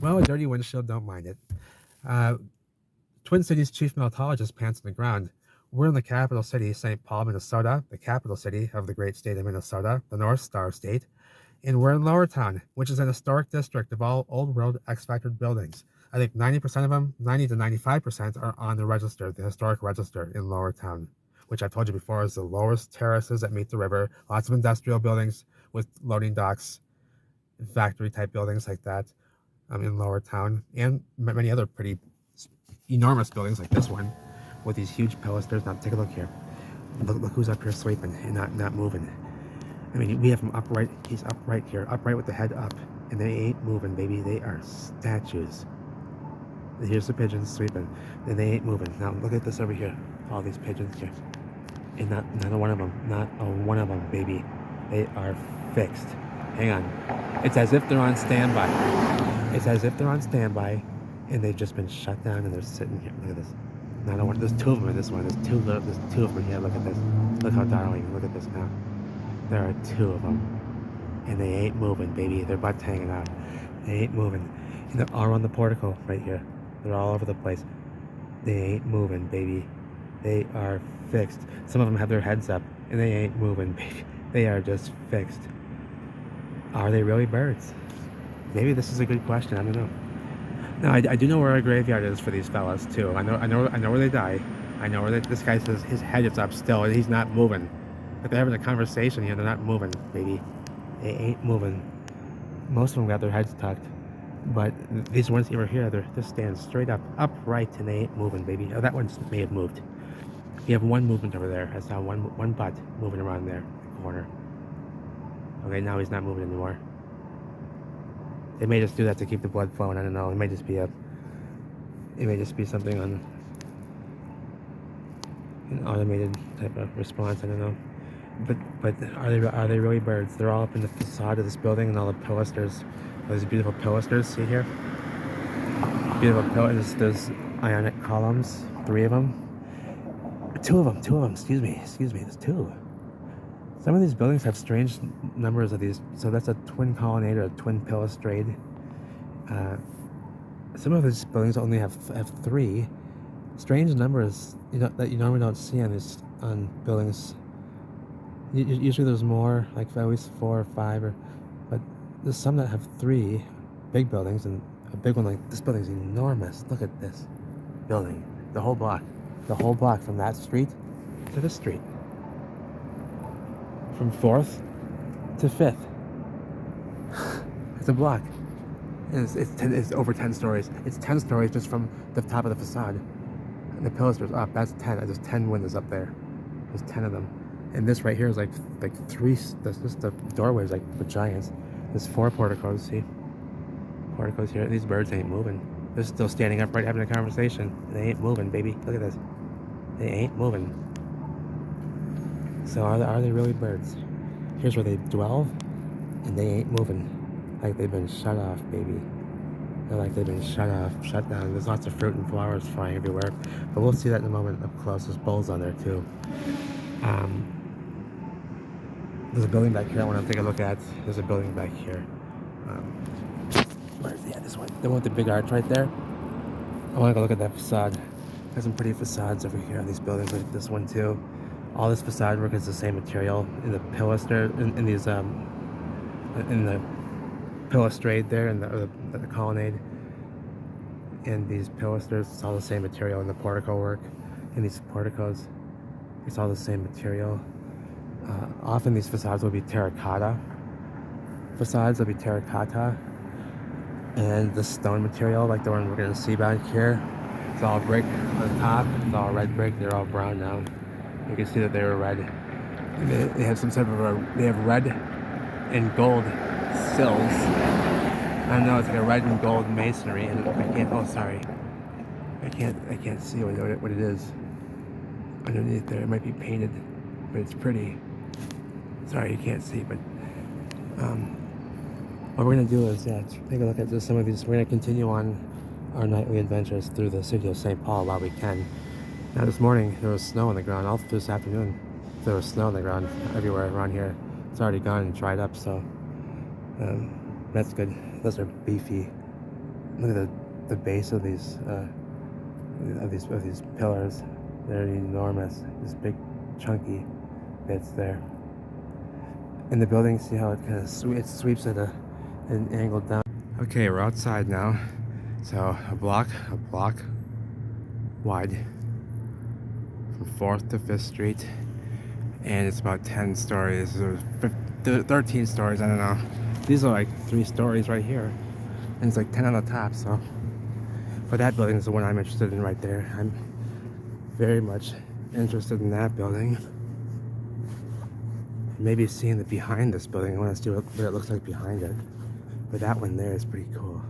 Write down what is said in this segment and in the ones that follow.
Well, a dirty windshield, don't mind it. Uh, Twin Cities chief meteorologist pants on the ground. We're in the capital city, St. Paul, Minnesota, the capital city of the great state of Minnesota, the North Star State. And we're in Lower Town, which is an historic district of all old world X Factor buildings. I think 90% of them, 90 to 95%, are on the register, the historic register in Lower Town, which I've told you before is the lowest terraces that meet the river, lots of industrial buildings with loading docks, factory type buildings like that in Lower Town, and many other pretty enormous buildings like this one with these huge pilasters. Now, take a look here. Look who's up here sleeping and not moving. I mean, we have him upright. He's upright here, upright with the head up, and they ain't moving, baby. They are statues. Here's the pigeons sleeping, and they ain't moving. Now look at this over here. All these pigeons here, and not a one of them, not a one of them, baby. They are fixed. Hang on. It's as if they're on standby. It's as if they're on standby, and they've just been shut down, and they're sitting here. Look at this. Not a one. There's two of them in this one. There's two of them here. Look at this. Look how darling. Look at this now. There are two of them, and they ain't moving, baby. Their butts hanging out. They ain't moving. And they're all around the portico right here. They're all over the place. They ain't moving, baby. They are fixed. Some of them have their heads up, and they ain't moving, baby. They are just fixed. Are they really birds? Maybe this is a good question. I don't know. Now, I do know where a graveyard is for these fellas too. I know where they die. I know where this guy says his head is up still, and he's not moving. But they're having a conversation here. They're not moving, baby. They ain't moving. Most of them got their heads tucked. But these ones over here, they're just standing straight up, upright, and they ain't moving, baby. Oh, that one may have moved. You have one movement over there. I saw one butt moving around there, in the corner. Okay, now he's not moving anymore. They may just do that to keep the blood flowing. I don't know. It may just be something on an automated type of response. I don't know. But are they really birds? They're all up in the facade of this building, and all the pilasters, those beautiful pilasters. See here, beautiful pillars. There's ionic columns, 3 of them. Two of them. Excuse me. There's 2. Some of these buildings have strange numbers of these. So that's a twin colonnade or a twin pilastrade. Some of these buildings only have 3. Strange numbers, that you normally don't see on buildings. Usually there's more, like at least 4 or 5, but there's some that have 3 big buildings, and a big one like this building's enormous. Look at this building, the whole block from that street to this street, from 4th to 5th. It's a block. It's over 10 stories. It's 10 stories just from the top of the facade. And the pilasters up. That's 10. There's 10 windows up there. There's 10 of them. And this right here is like 3. The doorways like for giants. There's 4 porticos. See, porticos here. These birds ain't moving. They're still standing upright having a conversation. They ain't moving, baby. Look at this. They ain't moving. So are they really birds? Here's where they dwell, and they ain't moving. Like they've been shut off, baby. They're like they've been shut off, shut down. There's lots of fruit and flowers flying everywhere. But we'll see that in a moment up close. There's bulls on there too. There's a building back here I want to take a look at. There's a building back here. Where's this one? The one with the big arch right there. I want to go look at that facade. There's some pretty facades over here on these buildings, like this one too. All this facade work is the same material in the pilaster, in the pilastrade there, and the colonnade. And these pilasters, it's all the same material in the portico work. In these porticos, it's all the same material. Often these facades will be terracotta. And the stone material, like the one we're gonna see back here, it's all brick on the top. It's all red brick. They're all brown now. You can see that they were red. They have some sort of they have red and gold sills. I don't know. It's like a red and gold masonry, and I can't. Oh, sorry. I can't see what it is underneath there. It might be painted, but it's pretty. Sorry, you can't see, but what we're gonna do is take a look at some of these. We're gonna continue on our nightly adventures through the city of St. Paul while we can. Now this morning there was snow on the ground. All through this afternoon there was snow on the ground everywhere around here. It's already gone and dried up, so that's good. Those are beefy Look at the base of these pillars. They're enormous. These big chunky bits there. And the building, see how it kind of sweeps at an angle down. Okay, we're outside now. So a block wide from 4th to 5th Street. And it's about 10 stories or 13 stories, I don't know. These are like 3 stories right here. And it's like 10 on the top, so. But that building is the one I'm interested in right there. I'm very much interested in that building. Maybe seeing the behind this building. I want to see what it looks like behind it. But that one there is pretty cool.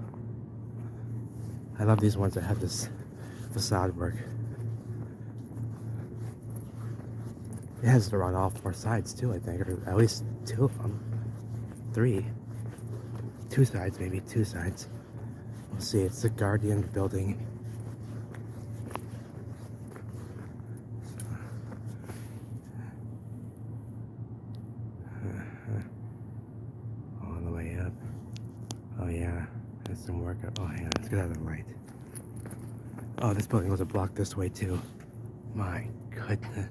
I love these ones that have this facade work. It has it around all 4 sides too, I think, or at least 2 of them. 3. 2 sides, maybe 2 sides. We'll see. It's the Guardian building. All the way up. Oh yeah, there's some work up. Oh, hang on, let's get out of the light. Oh, this building was a block this way too. My goodness.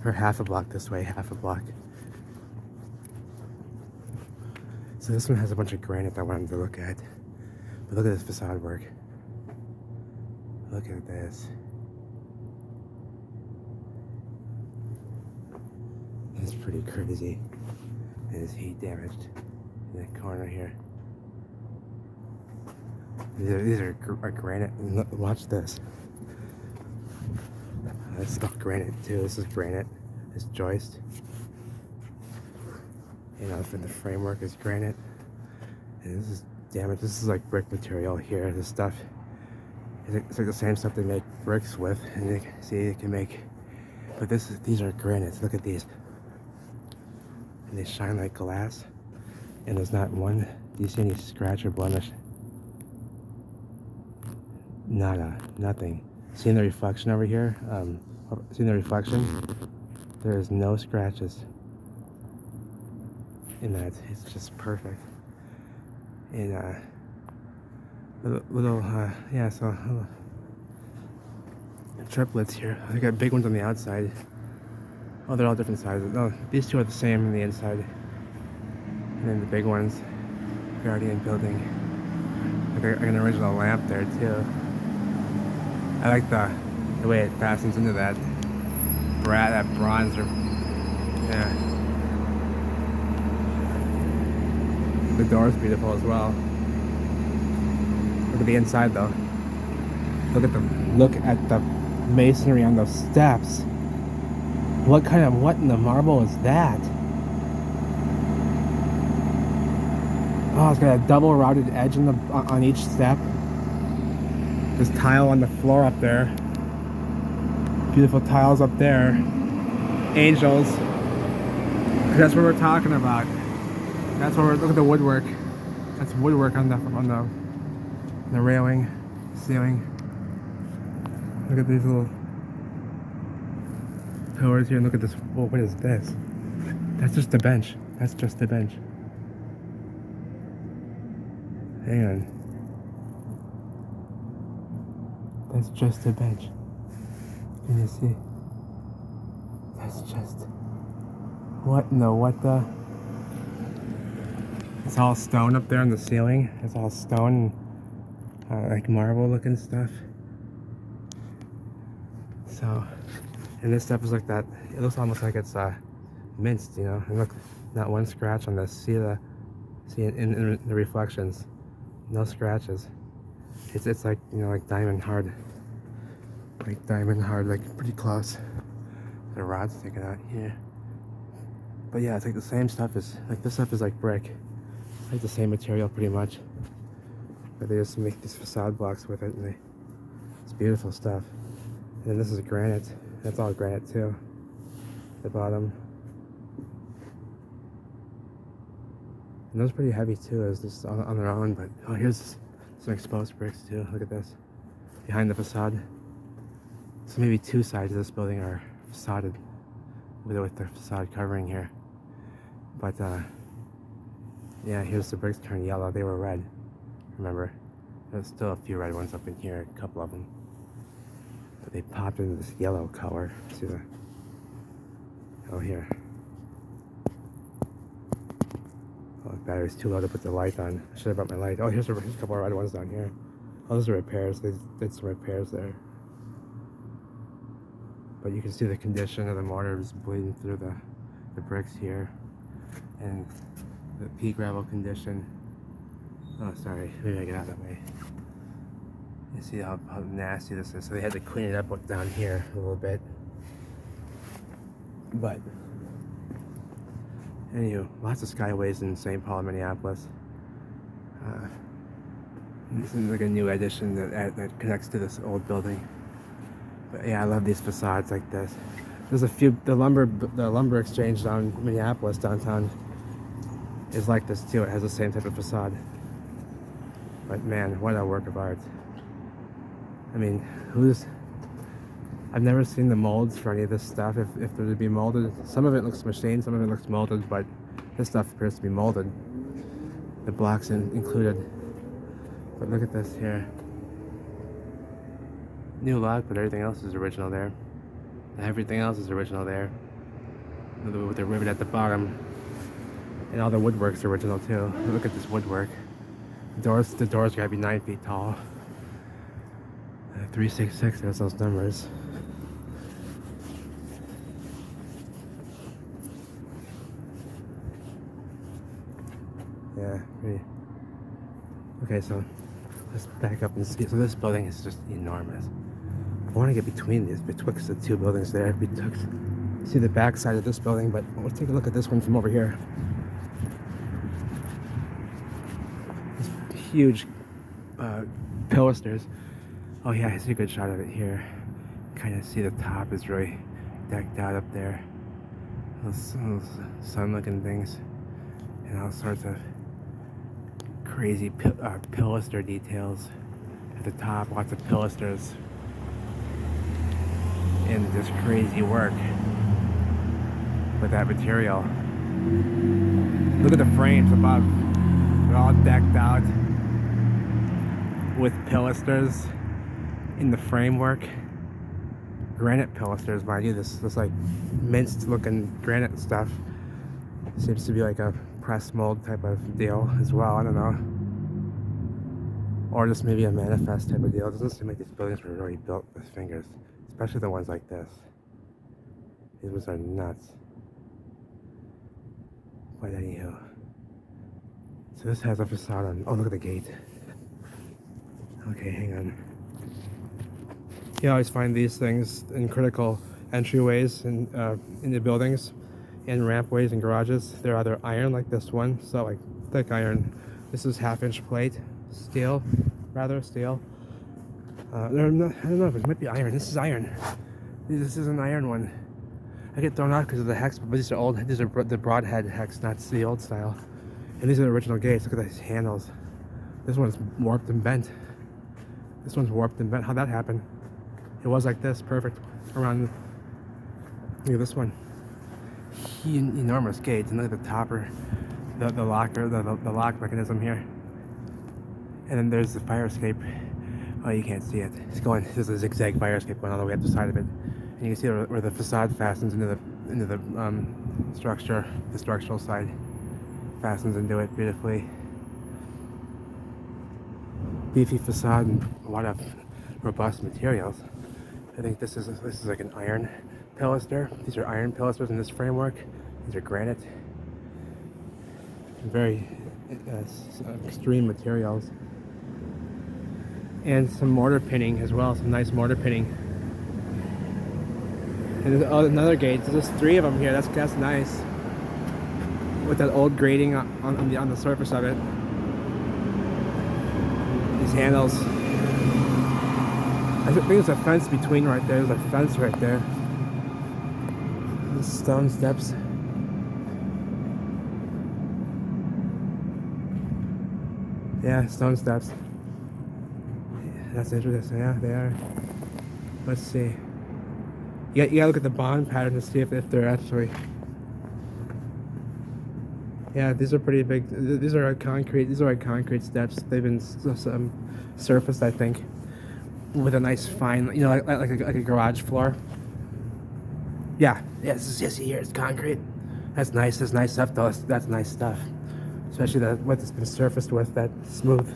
Or half a block this way, half a block. So this one has a bunch of granite I wanted to look at. But look at this facade work. Look at this. It's pretty crazy. It is heat damaged in that corner here. These are granite. Watch this. That's not granite too. This is granite. This joist. You know, the framework is granite. And this is damaged. This is like brick material here. This stuff. It's like the same stuff they make bricks with, and you can see it can make. But these are granites. Look at these. And they shine like glass. And there's not one. Do you see any scratch or blemish? Nada. Nothing. Seeing the reflection over here? Seeing the reflection? There is no scratches in that. It's just perfect. And yeah, so triplets here. I got big ones on the outside. Oh, they're all different sizes. No, these two are the same on the inside. And then the big ones, Guardian building. Like an original lamp there too. I like the way it fastens into that bronze or yeah. The door's beautiful as well. Look at the inside though. Look at the masonry on those steps. What in the marble is that? Oh, it's got a double routed edge on each step. This tile on the floor up there. Beautiful tiles up there. Angels. That's what we're talking about. That's what look at the woodwork. That's woodwork on the railing, ceiling. Look at these little pillars here, and look at this. Whoa, what is this? That's just a bench. That's just a bench. Hang on. That's just a bench. Can you see? That's just... what the... It's all stone up there on the ceiling. It's all stone, like marble looking stuff. So, and this stuff is like that. It looks almost like it's minced, you know. And look, not one scratch on this. See in the reflections, no scratches. It's like, you know, like diamond hard, like pretty close. The rod's sticking out here. But yeah, it's like the same stuff as like this stuff is like brick. Like the same material pretty much, but they just make these facade blocks with it, and it's beautiful stuff. And then this is granite. That's all granite too. The bottom, and those are pretty heavy too, as just on their own. But oh, here's some exposed bricks too. Look at this behind the facade. So maybe 2 sides of this building are facaded with the facade covering here, but yeah, here's the bricks turned yellow. They were red. remember. There's still a few red ones up in here, a couple of them. But they popped into this yellow color. See the... Oh, here. Oh, the battery's too low to put the light on. I should have brought my light. Oh, here's a couple of red ones down here. Oh, those are repairs. They did some repairs there. But you can see the condition of the mortar is bleeding through the bricks here. And the pea gravel condition. Oh, sorry. Maybe I get out of that way. You see how nasty this is. So they had to clean it up down here a little bit. But anyway, lots of skyways in St. Paul, Minneapolis. This is like a new addition that connects to this old building. But yeah, I love these facades like this. There's a few. The lumber exchange down Minneapolis downtown is like this too. It has the same type of facade. But man, what a work of art! I mean, I've never seen the molds for any of this stuff. If they're to be molded, some of it looks machined, some of it looks molded, but this stuff appears to be molded. The blocks included. But look at this here. New lock, but everything else is original there. Everything else is original there. With the rivet at the bottom. And all the woodwork's original too. Look at this woodwork. The doors gotta be 9 feet tall. 366, there's those numbers. Yeah, pretty. Okay, so let's back up and see. So this building is just enormous. I want to get betwixt the two buildings there. See the back side of this building, but let's take a look at this one from over here. This huge pilasters. Oh yeah, I see a good shot of it here. Kind of see the top is really decked out up there. Those sun-looking things, and all sorts of crazy pilaster details at the top. Lots of pilasters and this crazy work with that material. Look at the frames above. They're all decked out with pilasters in the framework. Granite pilasters, mind you. This like minced looking granite stuff. Seems to be like a press mold type of deal as well. I don't know. Or just maybe a manifest type of deal. It doesn't seem like these buildings were really built with fingers. Especially the ones like this. These ones are nuts. But anyhow. So this has a facade on. Oh, look at the gate. Okay, hang on. You always find these things in critical entryways in the buildings, and rampways and garages. They're either iron like this one, so like thick iron. This is 1/2-inch plate, steel. I don't know if it might be iron. This is iron. This is an iron one. I get thrown out because of the hex, but these are old. These are the broadhead hex, not the old style. And these are the original gates. Look at these handles. This one's warped and bent. This one's warped and bent. How'd that happen? It was like this, perfect. Around. Look at this one. Enormous gates, and look at the topper, the locker, the lock mechanism here. And then there's the fire escape. Oh, you can't see it. It's going. There's a zigzag fire escape going all the way up the side of it, and you can see where the facade fastens into the structure. The structural side fastens into it beautifully. Beefy facade and a lot of robust materials. I think this is like an iron pilaster. These are iron pilasters in this framework. These are granite. Very extreme materials. And some mortar pinning as well, some nice mortar pinning. And there's another gate. There's 3 of them here. That's nice. With that old grating on the surface of it. These handles. I think there's a fence between right there. There's a fence right there. The stone steps. Yeah, stone steps. That's interesting. Yeah, they are. Let's see. You gotta look at the bond pattern to see if they're actually. Yeah, these are pretty big. These are concrete. These are like concrete steps. They've been surfaced, I think, with a nice fine, like a garage floor. Yeah, yes, yes. Here it's concrete. That's nice. That's nice stuff, though. That's nice stuff. Especially what it's been surfaced with. That smooth,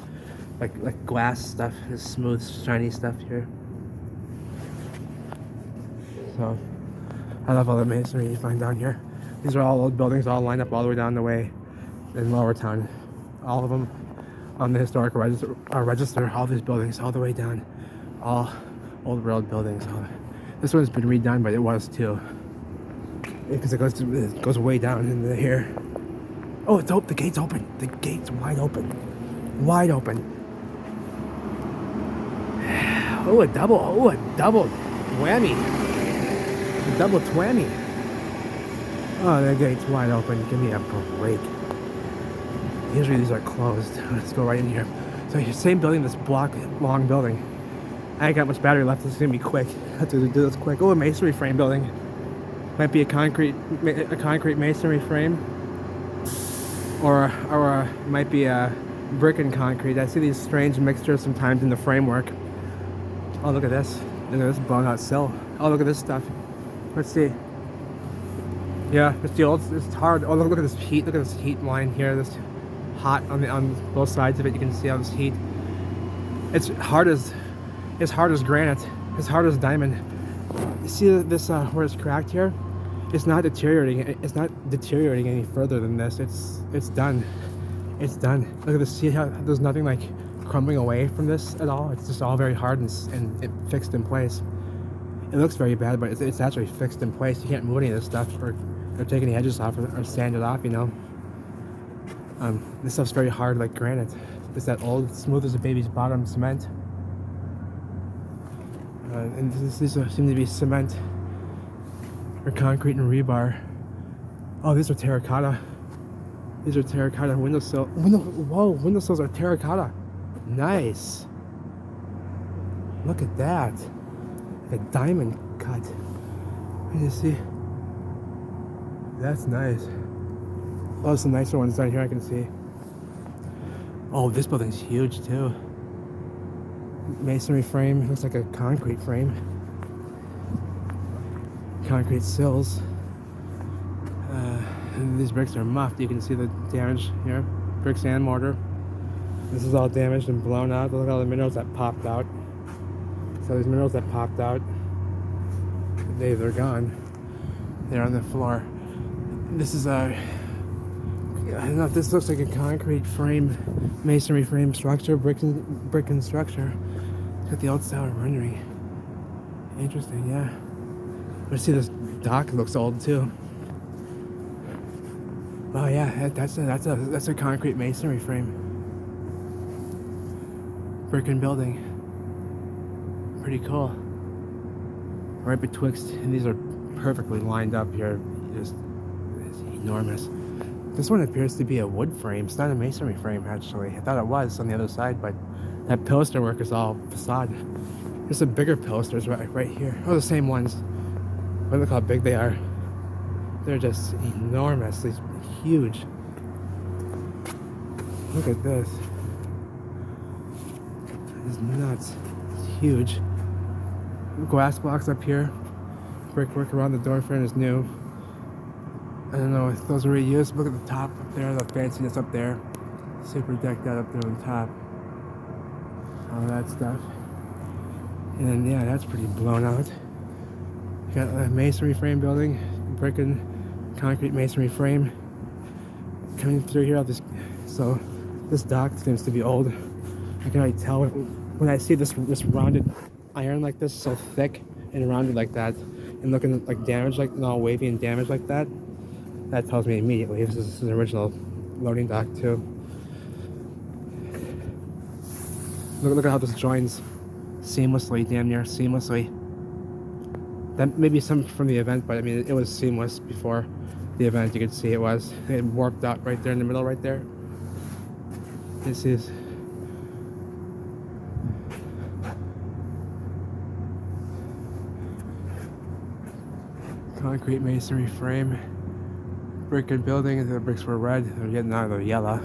like glass stuff. This smooth, shiny stuff here. So, I love all the masonry you find down here. These are all old buildings, all lined up all the way down the way in Lower Town. All of them on the historic register. All these buildings, all the way down, all old world buildings. This one's been redone, but it was too, because it goes way down into here. Oh, it's open. The gate's open. The gate's wide open. Wide open. Oh, a double whammy. A double twammy. Oh, the gate's wide open. Give me a break. Usually these are closed. Let's go right in here. So same building, this block long building. I ain't got much battery left. This is gonna be quick. I have to do this quick. Oh, a masonry frame building. Might be a concrete masonry frame, or might be a brick and concrete. I see these strange mixtures sometimes in the framework. Oh, look at this. Look at this blown out sill. Oh, look at this stuff. Let's see. Yeah, it's the old. It's hard. Oh, look at this heat. Look at this heat line here. This hot on both sides of it. You can see all this heat. It's hard as granite. It's hard as diamond. You see this where it's cracked here? It's not deteriorating. It's not deteriorating any further than this. It's done. It's done. Look at this. See how there's nothing like crumbling away from this at all? It's just all very hard and it fixed in place. It looks very bad, but it's actually fixed in place. You can't move any of this stuff or take any edges off or sand it off, you know. This stuff's very hard like granite. It's that old, smooth as a baby's bottom cement. And these seem to be cement or concrete and rebar. Oh, these are terracotta. These are terracotta windowsill. Whoa, windowsills are terracotta. Nice. Look at that. Like a diamond cut. You see? That's nice. Oh, some nicer ones down here I can see. Oh, this building's huge too. Masonry frame, looks like a concrete frame. Concrete sills. And these bricks are muffed. You can see the damage here. Bricks and mortar. This is all damaged and blown out. Look at all the minerals that popped out. So these minerals that popped out, they're gone. They're on the floor. This is I don't know if this looks like a concrete frame, masonry frame structure, brick and structure. Got the old style rendering. Interesting, yeah. But see, this dock looks old too. Oh yeah, that's a concrete masonry frame. Brick and building. Pretty cool. Right betwixt, and these are perfectly lined up here. Just it's enormous. This one appears to be a wood frame. It's not a masonry frame, actually. I thought it was on the other side, but that pilaster work is all facade. There's some bigger pilasters right here. Oh, the same ones. But look how big they are. They're just enormous. These huge. Look at this. It's nuts. It's huge. Glass blocks up here. Brickwork around the door frame is new. I don't know if those are reused. Look at the top up there, the fanciness up there. Super decked out up there on top. All that stuff. And then, yeah, that's pretty blown out. You got a masonry frame building, brick and concrete masonry frame coming through here. So this dock seems to be old. I can already tell when I see this rounded iron like this, so thick and rounded like that, and looking like damaged, like all wavy and damaged like that. That tells me immediately this is an original loading dock too. Look at how this joins seamlessly, damn near seamlessly. That may be some from the event, but I mean it was seamless before the event. You could see it warped out right there in the middle, right there. This is concrete masonry frame. brick and building, and the bricks were red. They're getting out of the yellow.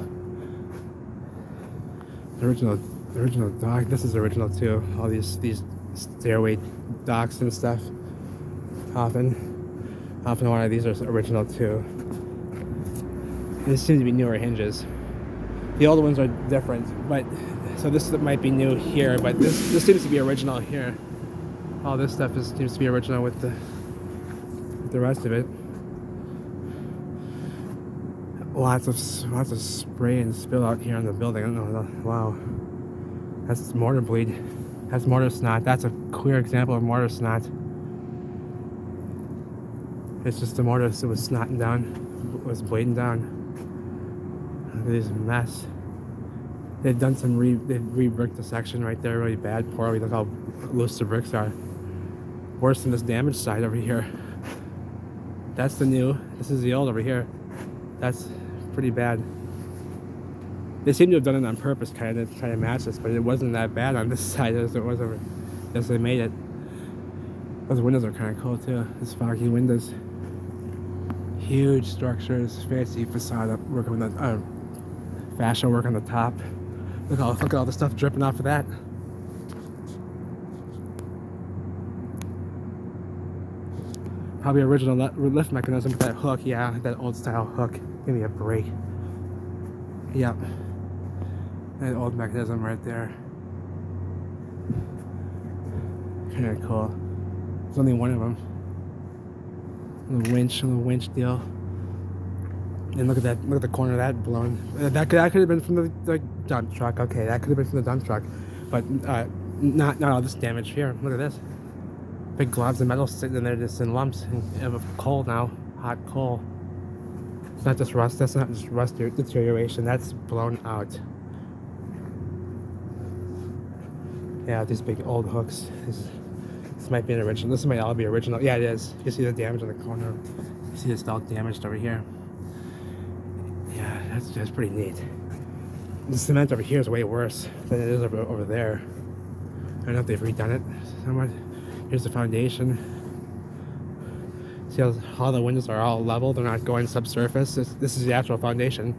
The original dock. This is original too. All these stairway docks and stuff. Often one of these are original too. These seem to be newer hinges. The old ones are different, but so this might be new here, but this seems to be original here. All this stuff seems to be original with the rest of it. Lots of spray and spill out here on the building. I don't know. Wow, that's mortar bleed. That's mortar snot. That's a clear example of mortar snot. It's just the mortar that was snotting down, was bleeding down. Look at this mess. They've done some they've re-bricked the section right there really bad, poorly. Look how loose the bricks are. Worse than this damaged side over here. That's the new. This is the old over here. That's pretty bad. They seem to have done it on purpose, kind of to try to match this, but it wasn't that bad on this side as it was over as they made it. Those windows are kind of cool too. These foggy windows. Huge structures, fancy facade work on the fascia work on the top. Look at all the stuff dripping off of that. Probably original lift mechanism with that hook. Yeah, that old style hook. Give me a break. Yep. That old mechanism right there. Kind of cool. There's only one of them. The winch deal. And look at that! Look at the corner of that blown. That could have been from the dump truck. Okay, that could have been from the dump truck, but not all this damage here. Look at this. Big globs of metal sitting in there just in lumps of coal now. Hot coal. It's not just rust. That's not just rust deterioration. That's blown out. Yeah, these big old hooks. This might be an original. This might all be original. Yeah, it is. You see the damage in the corner. You see it's all damaged over here. Yeah, that's pretty neat. The cement over here is way worse than it is over there. I don't know if they've redone it somewhat. Here's the foundation. See how all the windows are all level? They're not going subsurface. This is the actual foundation.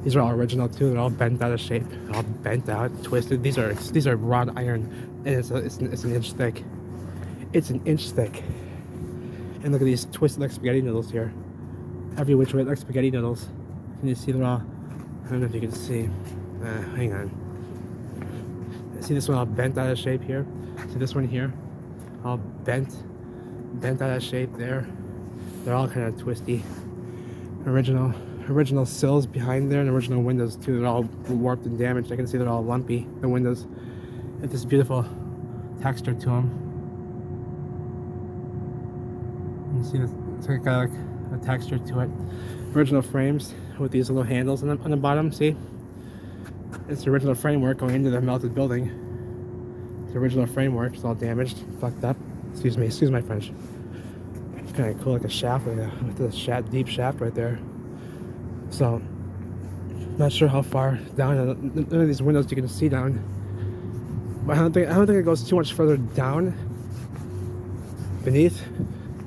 These are all original too. They're all bent out of shape, all bent out, twisted. These are wrought iron, and it's an inch thick. It's an inch thick. And look at these twisted like spaghetti noodles here. Every which way like spaghetti noodles. Can you see they're all? I don't know if you can see. Hang on. See this one all bent out of shape here? See this one here? All bent out of shape there. They're all kind of twisty. Original sills behind there and original windows too. They're all warped and damaged. I can see they're all lumpy, the windows. It's this beautiful texture to them. You see it's got like a texture to it. Original frames with these little handles on the bottom, see? It's the original framework going into the melted building. The original framework is all damaged, fucked up. Excuse my French. It's kind of cool, like a shaft with the deep shaft right there. So, not sure how far down. None of these windows you can see down. But I don't think it goes too much further down beneath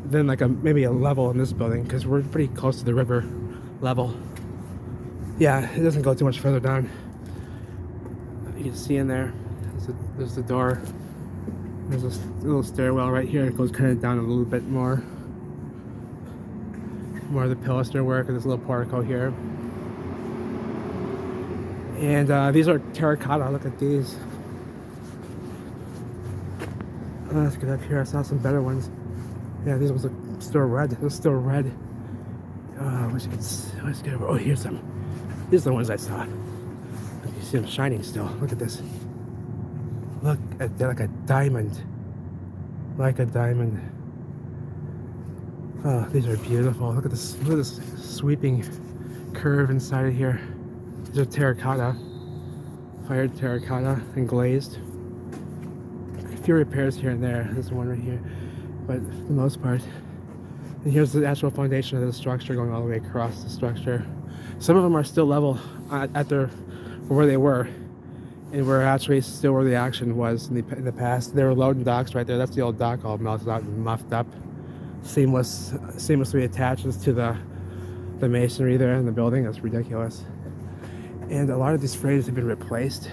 than like maybe a level in this building, because we're pretty close to the river level. Yeah, it doesn't go too much further down. You can see in there. There's the door. There's a little stairwell right here. It goes kind of down a little bit more. More of the pilaster work, and this little portico here. And these are terracotta. Look at these. Oh, let's get up here. I saw some better ones. Yeah, these ones are still red. They're still red. I wish I could. Let's get over. Oh, here's some. These are the ones I saw. You see them shining still. Look at this. Look at that, like a diamond. Like a diamond. Oh, these are beautiful. Look at this sweeping curve inside of here. These are terracotta. Fired terracotta and glazed. A few repairs here and there. There's one right here. But for the most part. And here's the actual foundation of the structure going all the way across the structure. Some of them are still level at where they were, and we're actually still where the action was in the past. There were loading docks right there. That's the old dock all melted out and muffed up. seamlessly attaches to the masonry there in the building. That's ridiculous. And a lot of these frames have been replaced.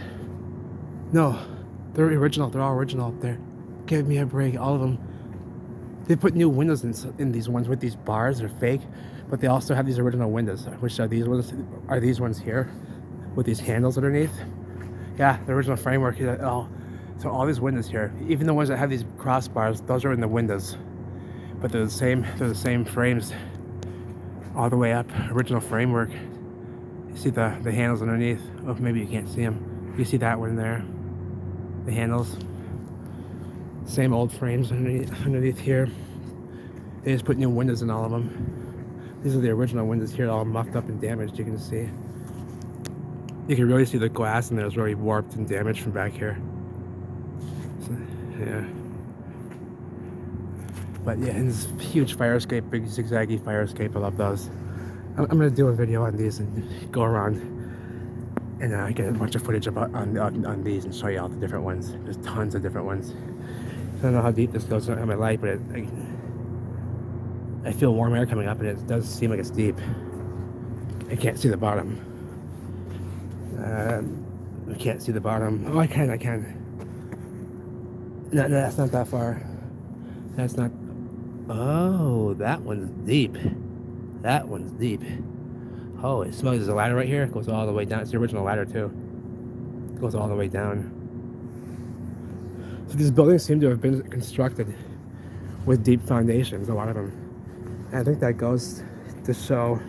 No, they're original. They're all original up there. Give me a break. All of them. They put new windows in these ones with these bars. They're fake, but they also have these original windows, which are these ones. Are these ones here with these handles underneath? Yeah, the original framework. Oh, so all these windows here, even the ones that have these crossbars, those are in the windows, but they're the same. They're the same frames all the way up. Original framework. You see the handles underneath. Oh, maybe you can't see them. You see that one there. The handles. Same old frames underneath here. They just put new windows in all of them. These are the original windows here, all muffed up and damaged. You can see. You can really see the glass in there is really warped and damaged from back here. So, yeah. But yeah, and this huge fire escape, big zigzaggy fire escape. I love those. I'm gonna do a video on these and go around and get a bunch of footage about on these and show you all the different ones. There's tons of different ones. I don't know how deep this goes on my light, but I feel warm air coming up, and it does seem like it's deep. I can't see the bottom. I can't see the bottom. Oh, I can. No, that's not that far. That's not. Oh, that one's deep. That one's deep. Oh, it smells. There's a ladder right here. It goes all the way down. It's the original ladder too. It goes all the way down. So these buildings seem to have been constructed with deep foundations, a lot of them. And I think that goes to show